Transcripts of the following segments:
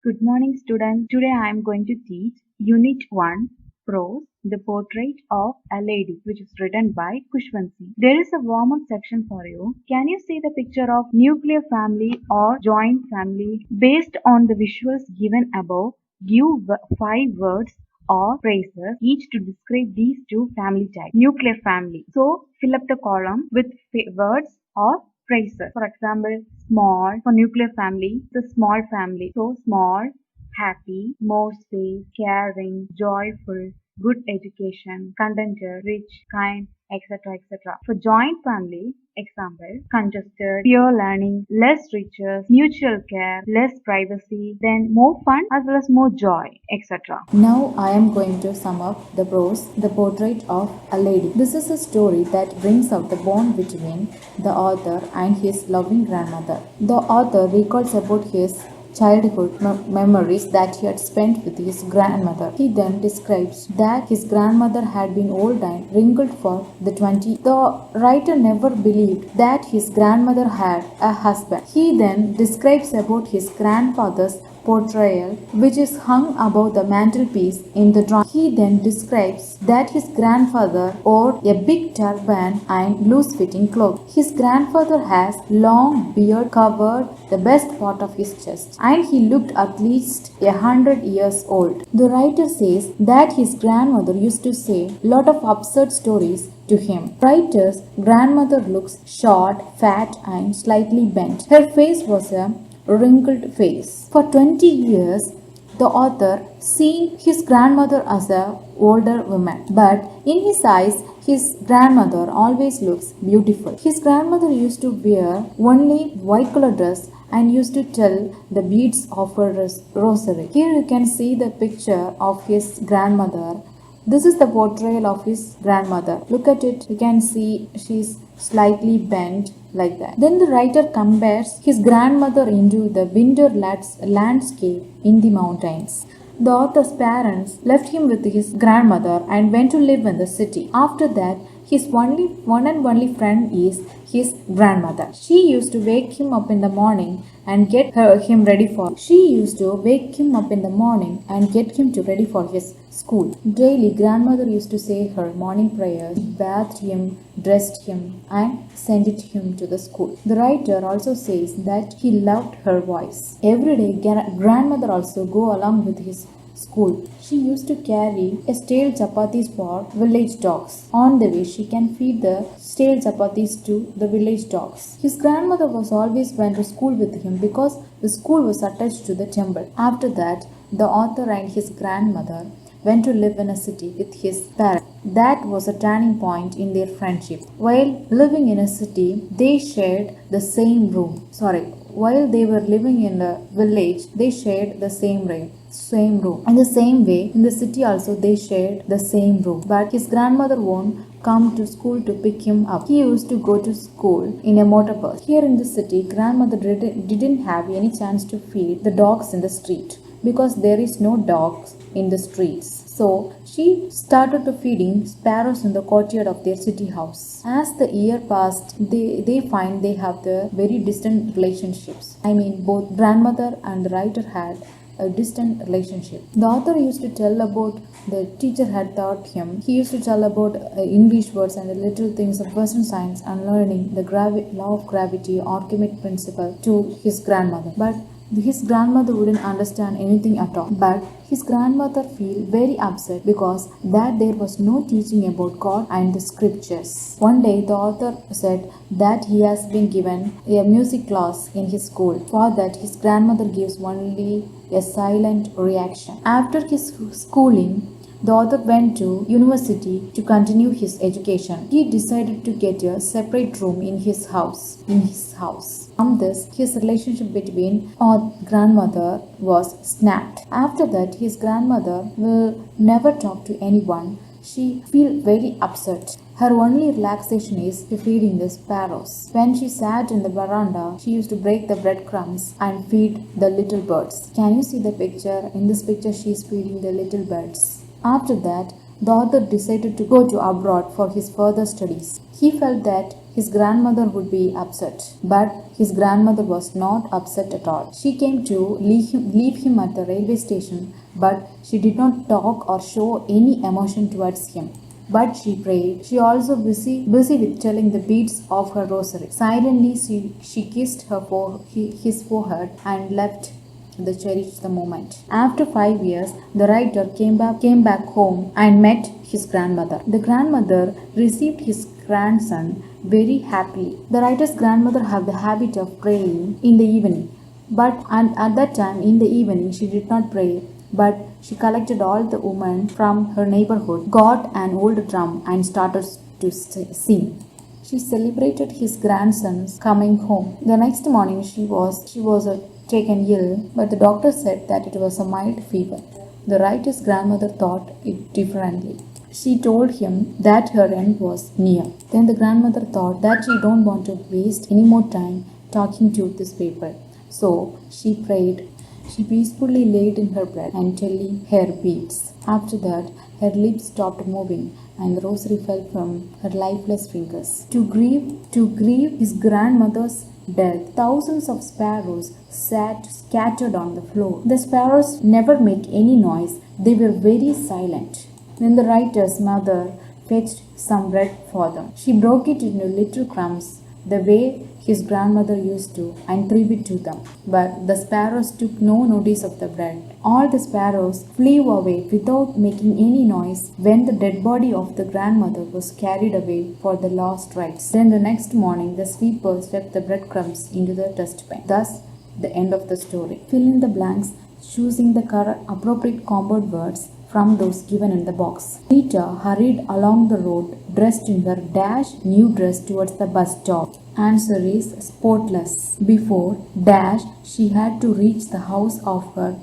Good morning, students. Today I am going to teach Unit 1 Prose, the Portrait of a Lady, which is written by Kushwansi. There is a warm-up section for you. Can you see the picture of nuclear family or joint family? Based on the visuals given above, give 5 words or phrases each to describe these two family types. Nuclear family. So fill up the column with words or phrases. For example, small for nuclear family, the small family. So small, happy, more space, caring, joyful, good education, contented, rich, kind, etc. etc. For joint family, example, congested, pure learning, less riches, mutual care, less privacy, then more fun as well as more joy, etc. Now I am going to sum up the prose, The Portrait of a Lady. This is a story that brings out the bond between the author and his loving grandmother. The author recalls about his childhood memories that he had spent with his grandmother. He then describes that his grandmother had been old and wrinkled for the 20. The writer never believed that his grandmother had a husband. He then describes about his grandfather's portrayal, which is hung above the mantelpiece in the drawing. He then describes that his grandfather wore a big turban and loose-fitting clothes. His grandfather has long beard covered the best part of his chest, and he looked at least 100 years old. The writer says that his grandmother used to say a lot of absurd stories to him. Writer's grandmother looks short, fat, and slightly bent. Her face was a wrinkled face. For 20 years, the author seen his grandmother as a older woman, but in his eyes, his grandmother always looks beautiful. His grandmother used to wear only white color dress and used to tell the beads of her rosary. Here you can see the picture of his grandmother. This is the portrayal of his grandmother. Look at it. You can see she's slightly bent like that. Then the writer compares his grandmother into the winter landscape in the mountains. The author's parents left him with his grandmother and went to live in the city. After that, his one and only friend is his grandmother. She used to wake him up in the morning and get him ready for his school. Daily, grandmother used to say her morning prayers, bathed him, dressed him, and sent him to the school. The writer also says that he loved her voice. Every day, grandmother also go along with his school. She used to carry a stale chapatis for village dogs. On the way, she can feed the stale chapatis to the village dogs. His grandmother was always went to school with him because the school was attached to the temple. After that, the author and his grandmother went to live in a city with his parents. That was a turning point in their friendship. While living in a city, they shared the same room. While they were living in a village, they shared the same room. In the same way, in the city also they shared the same room. But his grandmother won't come to school to pick him up. He used to go to school in a motor bus. Here in the city, grandmother didn't have any chance to feed the dogs in the street because there is no dogs in the streets. So she started to feeding sparrows in the courtyard of their city house. As the year passed, they find they have the very distant relationships. Both grandmother and the writer had a distant relationship. The author used to tell about the teacher had taught him. He used to tell about English words and the little things of Western science and learning the law of gravity, Archimedes principle to his grandmother. But his grandmother wouldn't understand anything at all. But his grandmother feel very upset because that there was no teaching about God and the scriptures. One day the author said that he has been given a music class in his school. For that his grandmother gives only a silent reaction. After his schooling, the author went to university to continue his education. He decided to get a separate room in his house. From this, his relationship between grandmother was snapped. After that, his grandmother will never talk to anyone. She feel very upset. Her only relaxation is feeding the sparrows. When she sat in the veranda, she used to break the breadcrumbs and feed the little birds. Can you see the picture? In this picture, she is feeding the little birds. After that, the author decided to go to abroad for his further studies. He felt that his grandmother would be upset, but his grandmother was not upset at all. She came to leave him at the railway station, but she did not talk or show any emotion towards him. But she prayed. She also busy with telling the beads of her rosary. Silently, she kissed his forehead and left the cherished the moment. After 5 years, the writer came back home and met his grandmother. The grandmother received his grandson very happily. The writer's grandmother had the habit of praying in the evening, but at that time in the evening she did not pray, but she collected all the women from her neighborhood, got an old drum, and started to sing. She celebrated his grandson's coming home. The next morning she was taken ill, but the doctor said that it was a mild fever. The writer's grandmother thought it differently. She told him that her end was near. Then the grandmother thought that she don't want to waste any more time talking to this people. So she prayed. She peacefully laid in her bed and telling her beads. After that, her lips stopped moving and the rosary fell from her lifeless fingers. To grieve his grandmother's death, thousands of sparrows sat scattered on the floor. The sparrows never made any noise. They were very silent. Then the writer's mother fetched some bread for them. She broke it into little crumbs, the way his grandmother used to, and threw it to them. But the sparrows took no notice of the bread. All the sparrows flew away without making any noise when the dead body of the grandmother was carried away for the last rites. Then the next morning, the sweeper swept the breadcrumbs into the dustbin. Thus, the end of the story. Fill in the blanks, choosing the appropriate compound words from those given in the box. Rita hurried along the road dressed in her new dress towards the bus stop. Answer is spotless. Before she had to reach the house of her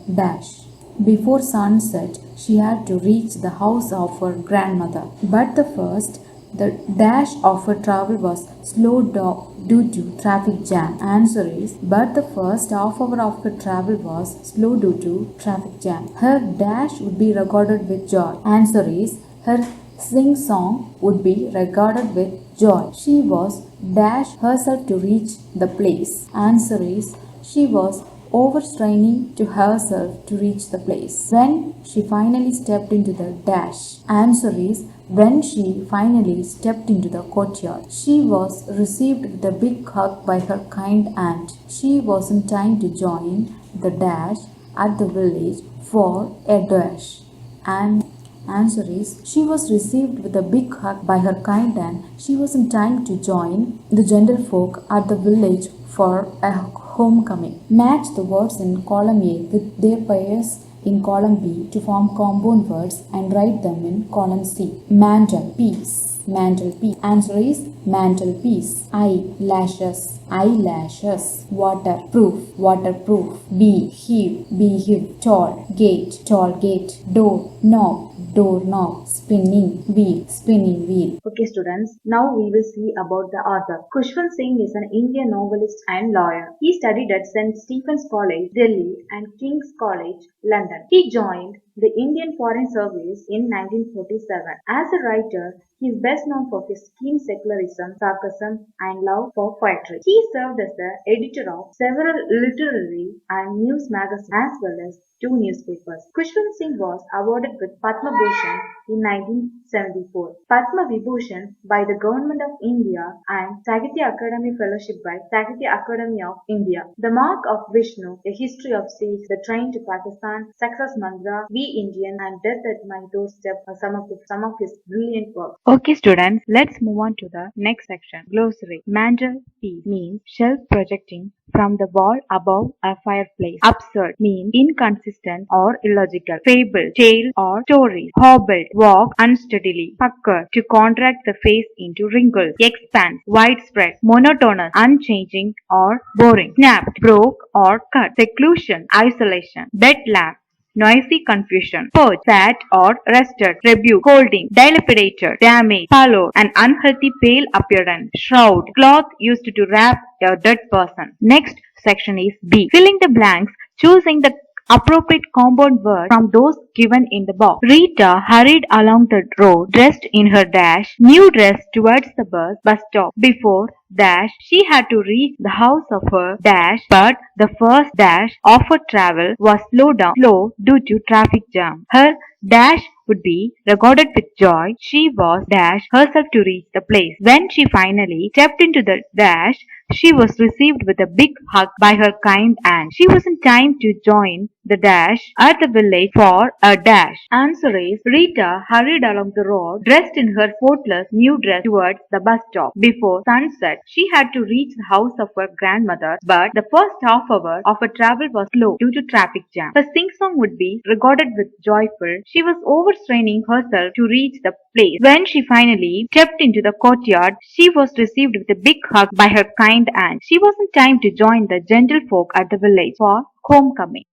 Before sunset, she had to reach the house of her grandmother. But the dash of her travel was slowed down due to traffic jam. Answer is, but the first half hour of her travel was slow due to traffic jam. Her dash would be regarded with joy. Answer is, her sing song would be regarded with joy. She was dash herself to reach the place. Answer is, she was overstraining to herself to reach the place. When she finally stepped into the dash. Answer is, when she finally stepped into the courtyard. She was received with a big hug by her kind aunt. She was in time to join the dash at the village for a dash. And answer is, she was received with a big hug by her kind aunt. She was in time to join the gentlefolk at the village for a homecoming. Match the words in column A with their pairs in column B to form compound words and write them in column C. Mantelpiece. Answer is mantelpiece. Eyelashes. Waterproof. Beehive. Tall gate. Doorknob. Spinning wheel. Okay, students, now we will see about the author. Kushwant Singh is an Indian novelist and lawyer. He studied at St. Stephen's College, Delhi and King's College, London. He joined the Indian Foreign Service in 1947. As a writer, he is best known for his keen secularism, sarcasm, and love for poetry. He served as the editor of several literary and news magazines as well as two newspapers. Kushwant Singh was awarded with Padma Bhushan in 1974, Padma Vibhushan by the Government of India, and Sahitya Akademi Fellowship by Sahitya Akademi of India. The Mark of Vishnu, A History of Sikhs, The Train to Pakistan, Success Mantra, We Indian, and Death at My Doorstep are some of his brilliant works. Okay, students, let's move on to the next section. Glossary. Mantelpiece means shelf projecting from the wall above a fireplace. Absurd means inconsistent or illogical. Fable, tale or story. Hobbled, walk unsteadily. Pucker, to contract the face into wrinkles. Expanse, widespread. Monotonous, unchanging or boring. Snapped, broke or cut. Seclusion, isolation. Bedlam, noisy confusion. Purge, fat or rested. Rebuke, holding. Dilapidated, damaged. Pallor, an unhealthy pale appearance. Shroud, cloth used to wrap a dead person. Next section is B. Filling the blanks, choosing the appropriate compound words from those given in the box. Rita hurried along the road, dressed in her new dress towards the bus stop. Before she had to reach the house of her but the first of her travel was slow due to traffic jam. Her would be regarded with joy. She was herself to reach the place. When she finally stepped into the she was received with a big hug by her kind aunt. She was in time to join the at the village for a Answer is Rita hurried along the road, dressed in her spotless new dress towards the bus stop. Before sunset, she had to reach the house of her grandmother, but the first half hour of her travel was slow due to traffic jam. Her sing-song would be regarded with joyful. She was overstraining herself to reach the place. When she finally stepped into the courtyard, she was received with a big hug by her kind aunt. She was in time to join the gentle folk at the village for homecoming.